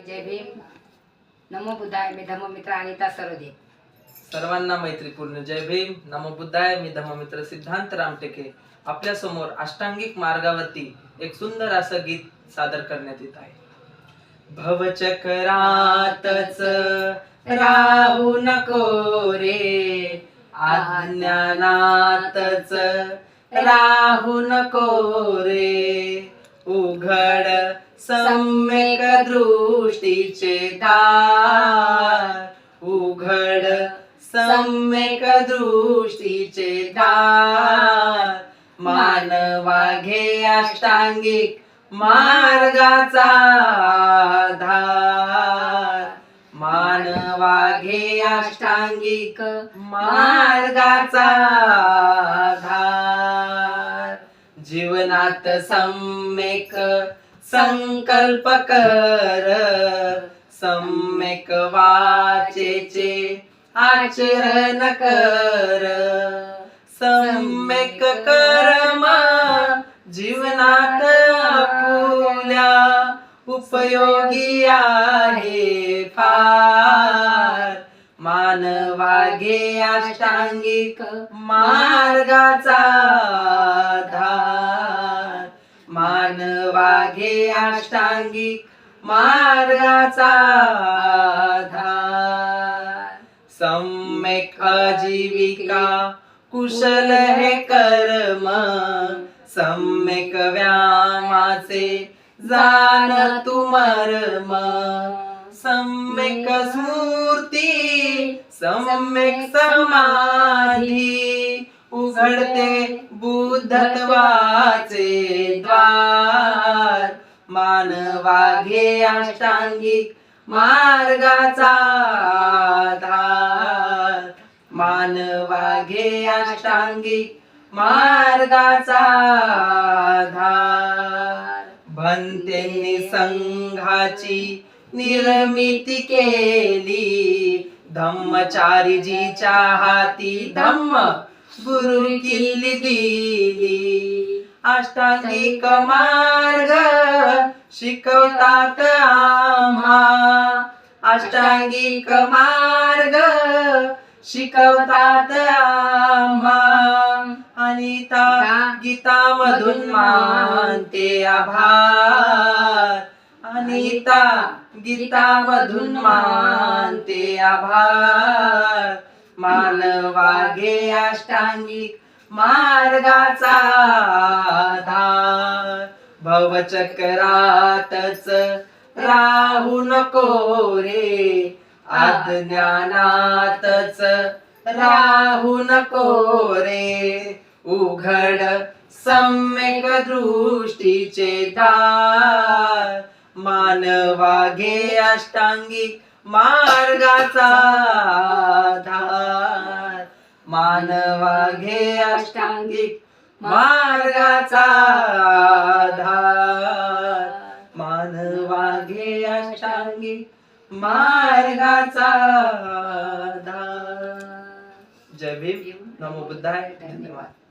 जय भीम. नमो बुद्धाय. मी धम्ममित्र अनिता सरोदे. सर्वांना मैत्रीपूर्ण जय भीम. नमो बुद्धाय. मी धम्ममित्र सिद्धांत रामटेके. आपल्या समोर अष्टांगिक मार्गावरती एक सुंदर असं गीत सादर करण्यात येत आहे. भवचक्रातच राहू नको रे, अज्ञानातच राहू नको रे, उघड सम्यक दृष्टीचे दार, उघड सम्यक दृष्टीचे दार, मानवा घे अष्टांगिक मार्गाचा आधार, मानवा घे अष्टांगिक मार्गाचा आधार, जीवनात सम्यक संकल्प कर, सम्यक वाचेचे आचरण कर, सम्यक कर्म जीवनात आपुल्या उपयोगी आहे फार, मानवा घे अष्टांगिक मार्गाचा आधार, मानवा घे अष्टांगिक मार्गाचा आधार, सम्यक आजीविका कुशल हे कर्म, सम्यक व्यायामाचे जाण तू मर्म, सम्यक स्मृती सम्यक समाधी, उघडते बुद्धत्वाचे द्वार, मानवा घे अष्टांगिक मार्गाचा आधार, मानवा घे अष्टांगिक मार्गाचा आधार, भंतेंनी संघाची निर्मिती केली, धम्मचारीजीच्या हाती धम्म गुरु किल्ली दिली, अष्टांगिक मार्ग शिकवतात आम्हा, अष्टांगिक मार्ग शिकवतात आम्हा, अनिता गीता मधून मानते आभार, अनिता गीता मधून मानते आभार, मानवा घे अष्टांगिक मार्गाचा आधार, भवचक्रातच राहू नको रे, अज्ञानातच राहू नको रे, उघड सम्यक दृष्टीचे दार, मानवा घे अष्टांगिक मार्गाचा आधार, मानवा घे अष्टांगिक मार्गाचा आधार, मानवा घे अष्टांगिक मार्गाचा आधार. जय भीम. नमो बुद्धाय. धन्यवाद.